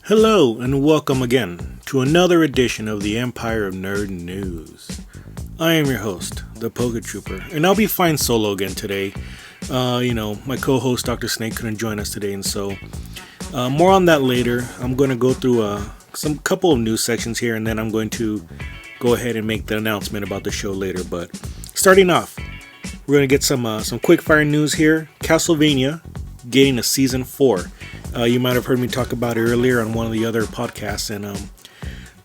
Hello and welcome again to another edition of the Empire of Nerd News. I am your host, the PokéTrooper, and I'll be flying solo again today. My co-host Dr.Snake couldn't join us today, and so more on that later. I'm going to go through some couple of news sections here, and then I'm going to go ahead and make the announcement about the show later. But starting off, we're going to get some quick fire news here. Castlevania getting a season 4. You might have heard me talk about it earlier on one of the other podcasts, and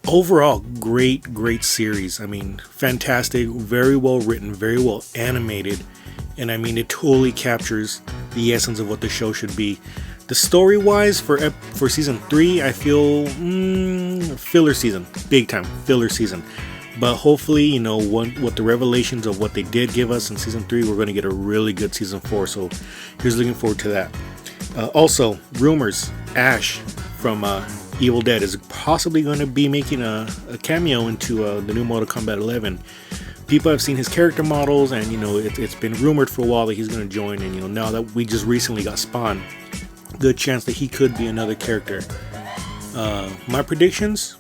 overall, great series. I mean, fantastic, very well written, very well animated, and I mean, it totally captures the essence of what the show should be. The story-wise for season 3, I feel filler season, big time filler season. But hopefully, what the revelations of what they did give us in season 3, we're going to get a really good season 4. So here's looking forward to that. Also, rumors, Ash from Evil Dead is possibly going to be making a cameo into the new Mortal Kombat 11. People have seen his character models, and it's been rumored for a while that he's going to join. And now that we just recently got Spawn, good chance that he could be another character. My predictions,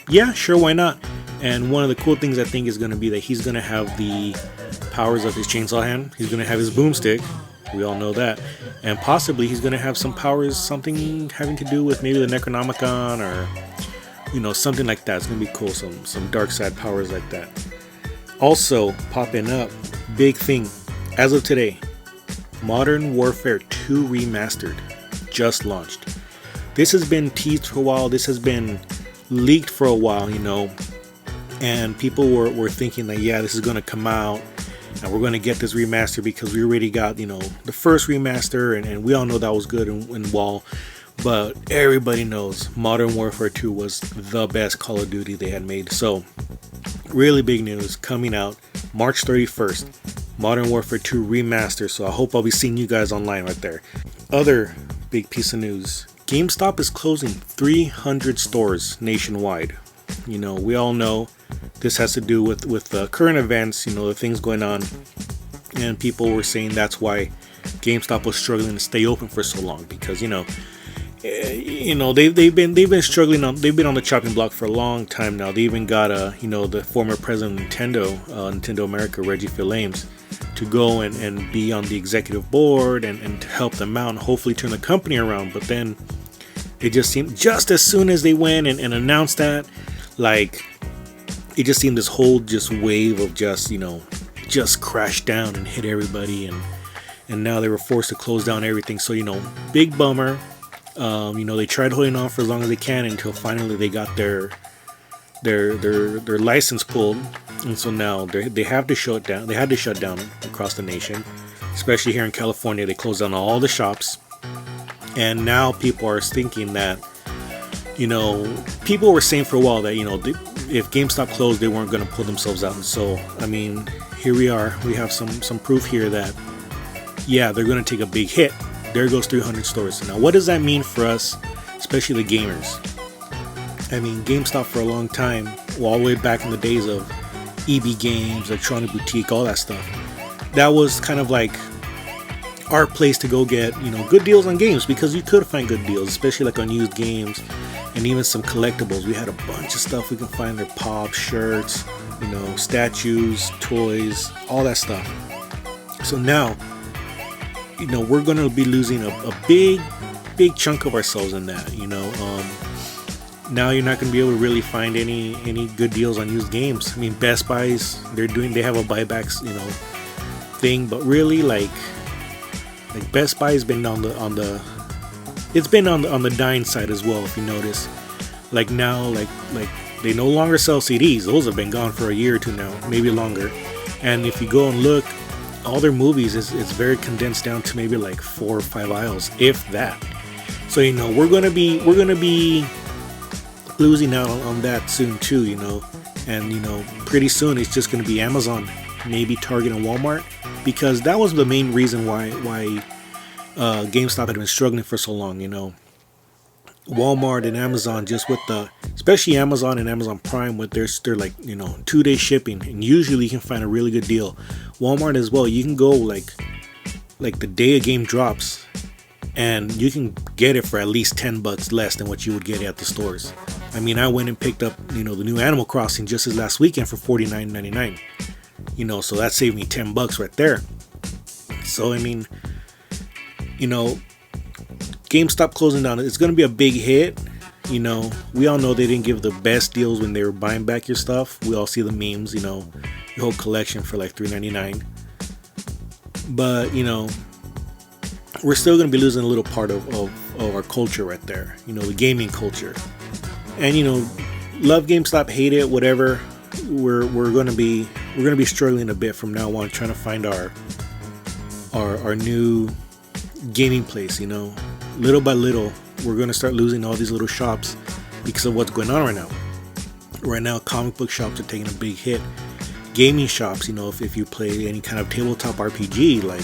yeah, sure, why not? And one of the cool things I think is going to be that he's going to have the powers of his chainsaw hand. He's going to have his boomstick. We all know that. And possibly he's going to have some powers, something having to do with maybe the Necronomicon or, something like that. It's going to be cool. Some dark side powers like that. Also, popping up, big thing. As of today, Modern Warfare 2 Remastered just launched. This has been teased for a while. This has been leaked for a while, and people were thinking that, yeah, this is going to come out and we're going to get this remaster because we already got, the first remaster, and we all know that was good and well, but everybody knows Modern Warfare 2 was the best Call of Duty they had made. So really big news coming out March 31st, Modern Warfare 2 remaster. So I hope I'll be seeing you guys online right there. Other big piece of news, Gamestop is closing 300 stores nationwide. We all know this has to do with the current events, the things going on, and people were saying that's why GameStop was struggling to stay open for so long, because they've been struggling they've been on the chopping block for a long time now. They even got the former president of Nintendo America, Reggie Fils-Aimé, to go and be on the executive board and to help them out and hopefully turn the company around. But then it just seemed, just as soon as they went and announced that, it just seemed this whole wave of just crashed down and hit everybody, and now they were forced to close down everything. So big bummer. They tried holding on for as long as they can until finally they got their license pulled, and so now they have to shut down. They had to shut down across the nation, especially here in California. They closed down all the shops, and now people are thinking that people were saying for a while that if GameStop closed, they weren't going to pull themselves out. And so I mean, here we are. We have some proof here that yeah, they're going to take a big hit. There goes 300 stores. Now, what does that mean for us, especially the gamers? I mean, GameStop for a long time, all the way back in the days of EB Games, Electronic Boutique, all that stuff, that was kind of like our place to go get, good deals on games, because you could find good deals, especially like on used games and even some collectibles. We had a bunch of stuff we can find there, pops, shirts, statues, toys, all that stuff. So now, we're going to be losing a big chunk of ourselves in that, now you're not going to be able to really find any good deals on used games. I mean, Best Buys, they have a buybacks, thing, but really like Best Buy has been on the dying side as well. If you notice, now they no longer sell CDs. Those have been gone for a year or two now, maybe longer. And if you go and look, all their movies is very condensed down to maybe 4 or 5 aisles, if that. So we're gonna be losing out on that soon too. And pretty soon it's just gonna be Amazon, maybe Target and Walmart, because that was the main reason why GameStop had been struggling for so long. Walmart and Amazon, especially Amazon and Amazon Prime, with their 2-day shipping, and usually you can find a really good deal. Walmart as well, you can go like the day a game drops, and you can get it for at least $10 less than what you would get at the stores. I mean, I went and picked up, the new Animal Crossing just this last weekend for $49.99. So that saved me $10 right there. So, I mean, GameStop closing down, it's going to be a big hit. We all know they didn't give the best deals when they were buying back your stuff. We all see the memes, your whole collection for like $3.99. But, we're still going to be losing a little part of our culture right there. The gaming culture. And, love GameStop, hate it, whatever. We're going to be struggling a bit from now on, trying to find our new gaming place. Little by little, we're going to start losing all these little shops because of what's going on right now. Right now, comic book shops are taking a big hit. Gaming shops, if you play any kind of tabletop RPG like,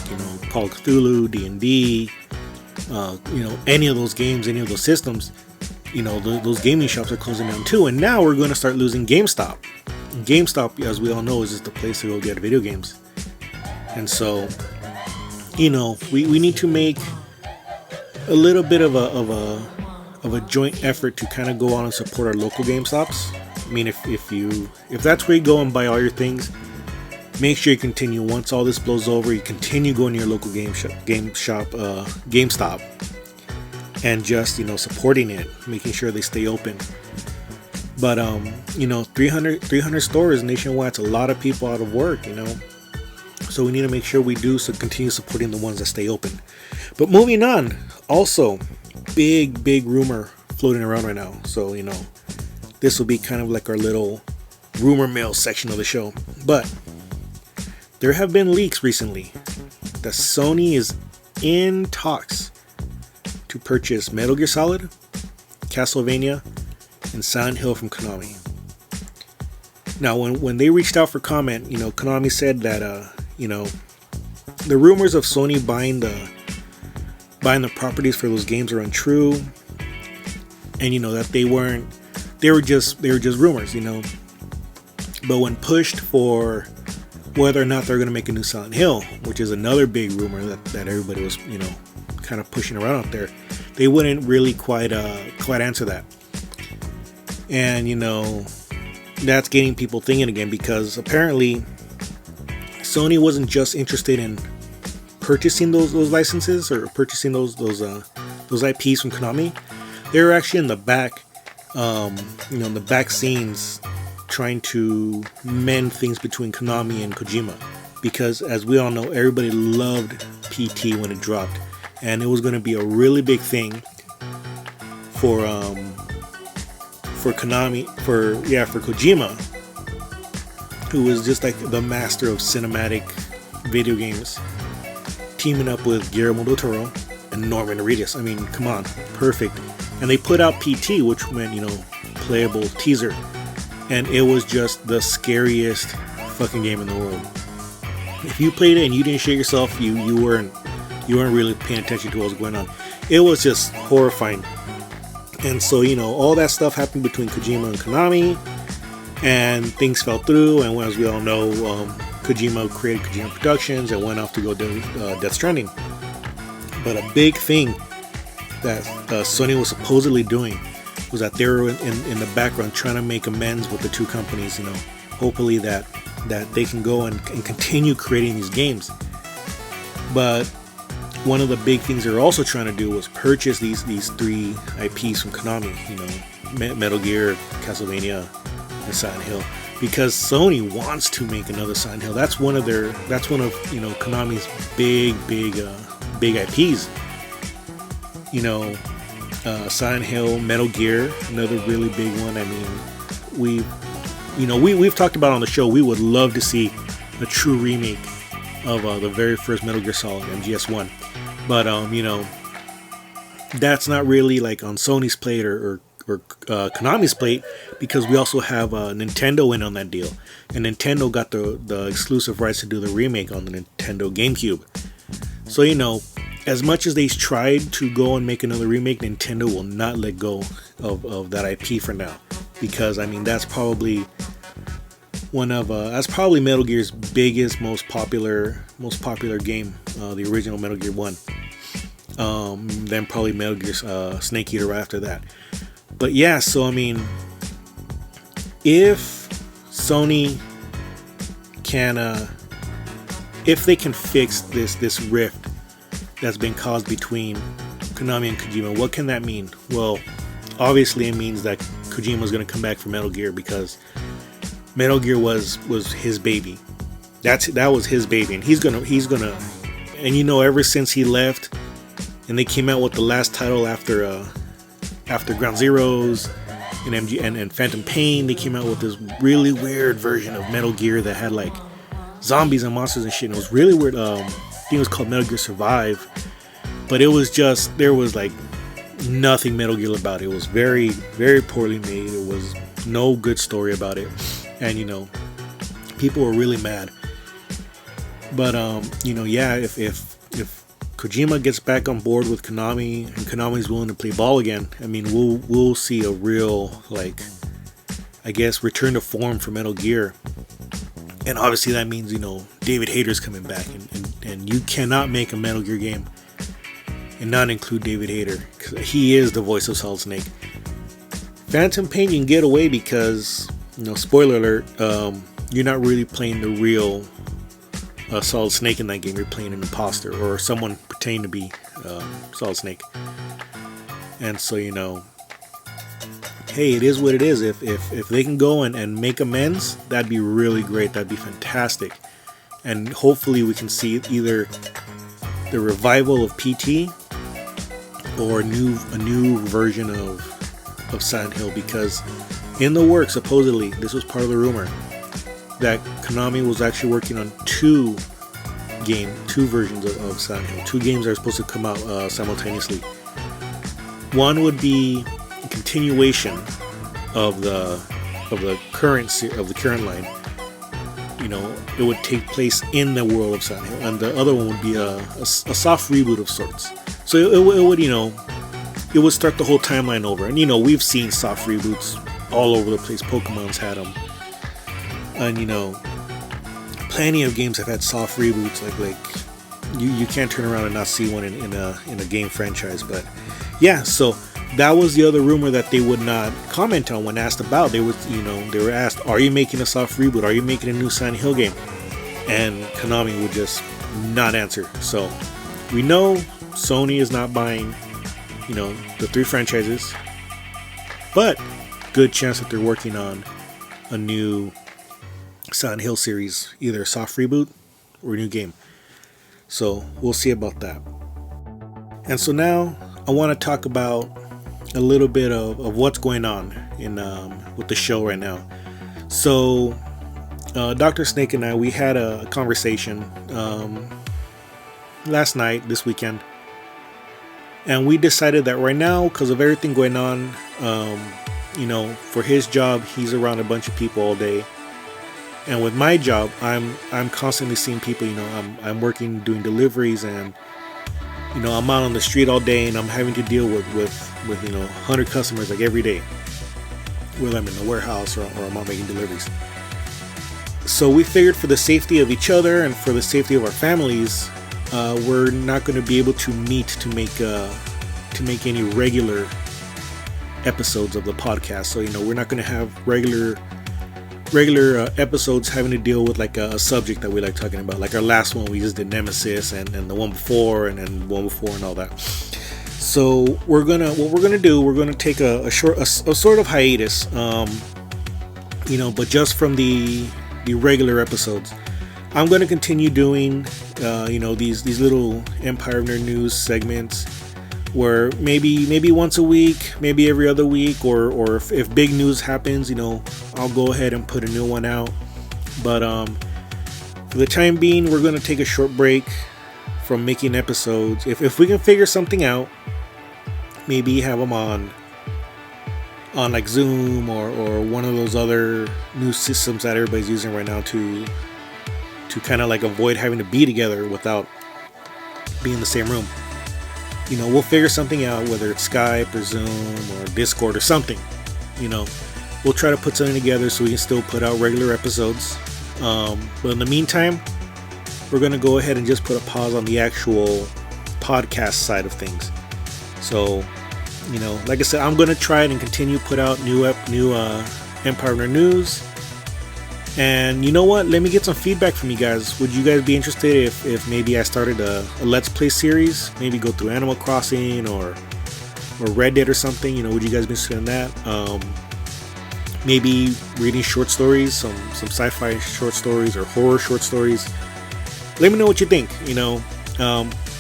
Call of Cthulhu, D&D, any of those games, any of those systems, those gaming shops are closing down too. And now we're going to start losing GameStop. GameStop, as we all know, is just the place to go get video games. And so, we need to make a little bit of a joint effort to kind of go on and support our local GameStops. I mean, if that's where you go and buy all your things, make sure you continue. Once all this blows over, you continue going to your local GameStop, and just supporting it, making sure they stay open. But 300 stores nationwide, it's a lot of people out of work, So we need to make sure we do continue supporting the ones that stay open. But moving on, also big rumor floating around right now. So this will be kind of like our little rumor mill section of the show. But there have been leaks recently that Sony is in talks to purchase Metal Gear Solid, Castlevania, and Silent Hill from Konami. Now, when they reached out for comment, Konami said that the rumors of Sony buying the properties for those games are untrue, and that they were just rumors, But when pushed for whether or not they're going to make a new Silent Hill, which is another big rumor that everybody was kind of pushing around out there, they wouldn't really quite answer that. And that's getting people thinking again, because apparently Sony wasn't just interested in purchasing those licenses or purchasing those IPs from Konami. They were actually in the back, in the back scenes, trying to mend things between Konami and Kojima, because as we all know, everybody loved PT when it dropped, and it was going to be a really big thing for Konami, for Kojima, who was just like the master of cinematic video games, teaming up with Guillermo del Toro and Norman Reedus. I mean, come on, perfect. And they put out PT, which meant playable teaser, and it was just the scariest fucking game in the world. If you played it and you didn't shit yourself, you weren't really paying attention to what was going on. It was just horrifying. And so, all that stuff happened between Kojima and Konami, and things fell through. And as we all know, Kojima created Kojima Productions and went off to go do Death Stranding. But a big thing that Sony was supposedly doing was that they were in the background trying to make amends with the two companies, hopefully that they can go and continue creating these games. But one of the big things they're also trying to do was purchase these three IPs from Konami, Metal Gear, Castlevania, and Silent Hill, because Sony wants to make another Silent Hill. That's one of Konami's big IPs. Silent Hill, Metal Gear, another really big one. I mean, we've talked about on the show, we would love to see a true remake of the very first Metal Gear Solid, MGS1. But that's not really like on Sony's plate or Konami's plate, because we also have Nintendo in on that deal, and Nintendo got the exclusive rights to do the remake on the Nintendo GameCube. So as much as they tried to go and make another remake, Nintendo will not let go of that IP for now, because that's probably that's probably Metal Gear's biggest, most popular game, the original Metal Gear 1. Then probably Metal Gear Snake Eater right after that. But yeah, so I mean, if Sony can, if they can fix this rift that's been caused between Konami and Kojima, what can that mean? Well, obviously it means that Kojima's gonna come back for Metal Gear, because Metal Gear was his baby. That was his baby, and he's gonna, and you know, ever since he left, and they came out with the last title after Ground Zeroes and and Phantom Pain, they came out with this really weird version of Metal Gear that had like zombies and monsters and shit. And it was really weird. I think it was called Metal Gear Survive, but it was just, there was like nothing Metal Gear about it. It was very, very poorly made. It was no good story about it, and you know, people were really mad. But you know, yeah, if Kojima gets back on board with Konami and Konami's willing to play ball again, I mean, we'll see a real, like, I guess, return to form for Metal Gear. And obviously that means, you know, David Hayter's coming back, and you cannot make a Metal Gear game and not include David Hayter, because he is the voice of Solid Snake. Phantom Pain you can get away because, you know, spoiler alert, you're not really playing the real Solid Snake in that game. You're playing an imposter or someone pretending to be Solid Snake. And so, you know, hey, it is what it is. If they can go and make amends, that'd be really great. That'd be fantastic. And hopefully we can see either the revival of PT or a new version of Silent Hill, because in the works, supposedly, this was part of the rumor, that Konami was actually working on two versions of Silent Hill. Two games that are supposed to come out simultaneously. One would be a continuation of the current line. You know, it would take place in the world of Silent Hill, and the other one would be a soft reboot of sorts. So it would, you know, it would start the whole timeline over. And you know, we've seen soft reboots all over the place. Pokemon's had them. And you know, plenty of games have had soft reboots. Like you can't turn around and not see one in a game franchise. But yeah, so that was the other rumor that they would not comment on when asked about. They were asked, "Are you making a soft reboot? Are you making a new Silent Hill game?" And Konami would just not answer. So we know Sony is not buying, you know, the three franchises, but good chance that they're working on a new Silent Hill series, either a soft reboot or a new game. So we'll see about that. And so now I want to talk about a little bit of what's going on in with the show right now. So Dr.Snake and I, we had a conversation last night, this weekend, and we decided that right now, because of everything going on, you know, for his job, he's around a bunch of people all day. And with my job, I'm constantly seeing people. You know, I'm working doing deliveries, and you know, I'm out on the street all day, and I'm having to deal with you know, 100 customers like every day, whether I'm in the warehouse or I'm out making deliveries. So we figured, for the safety of each other and for the safety of our families, we're not going to be able to meet to make any regular episodes of the podcast. So you know, we're not going to have regular episodes having to deal with like a subject that we like talking about. Like our last one, we just did Nemesis, and the one before, and then one before, and all that. So what we're gonna take a sort of hiatus, you know, but just from the regular episodes. I'm gonna continue doing you know, these little Empire of Nerd News segments, where maybe once a week, maybe every other week, or if big news happens, you know, I'll go ahead and put a new one out. But for the time being, we're going to take a short break from making episodes. If we can figure something out, maybe have them on like Zoom or one of those other new systems that everybody's using right now to kind of like avoid having to be together without being in the same room. You know, we'll figure something out, whether it's Skype or Zoom or Discord or something. You know, we'll try to put something together so we can still put out regular episodes. But in the meantime, we're going to go ahead and just put a pause on the actual podcast side of things. So, you know, like I said, I'm gonna try and continue put out new Empire of Nerd news. And you know what? Let me get some feedback from you guys. Would you guys be interested if maybe I started a Let's Play series? Maybe go through Animal Crossing or Red Dead or something? You know, would you guys be interested in that? Maybe reading short stories, some sci-fi short stories or horror short stories. Let me know what you think. You know,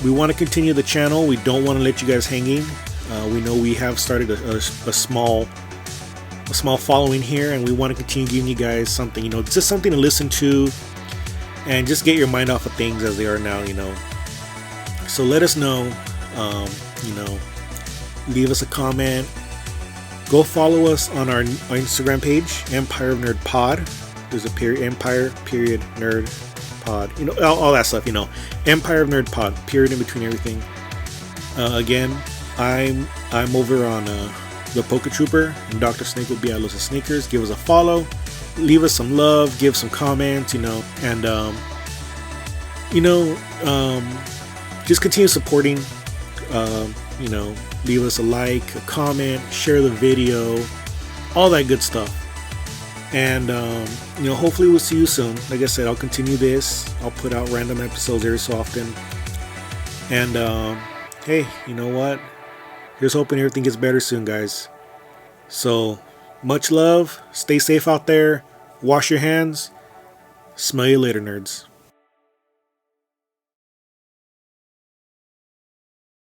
we want to continue the channel. We don't want to let you guys hanging. We know we have started a small following here, and we want to continue giving you guys something, you know, just something to listen to and just get your mind off of things as they are now, you know. So let us know, you know, leave us a comment, go follow us on our Instagram page, Empire of Nerd Pod. There's a period, Empire period Nerd Pod, you know, all that stuff, you know, Empire of Nerd Pod, period in between everything. Again, I'm over on the PokéTrooper, and Dr.Snake will be at Los Sneakers. Give us a follow, leave us some love, give some comments, you know, and you know, just continue supporting. You know, leave us a like, a comment, share the video, all that good stuff. And you know, hopefully we'll see you soon. Like I said, I'll continue this. I'll put out random episodes every so often. And hey, you know what? Here's hoping everything gets better soon, guys. So, much love. Stay safe out there. Wash your hands. Smell you later, nerds.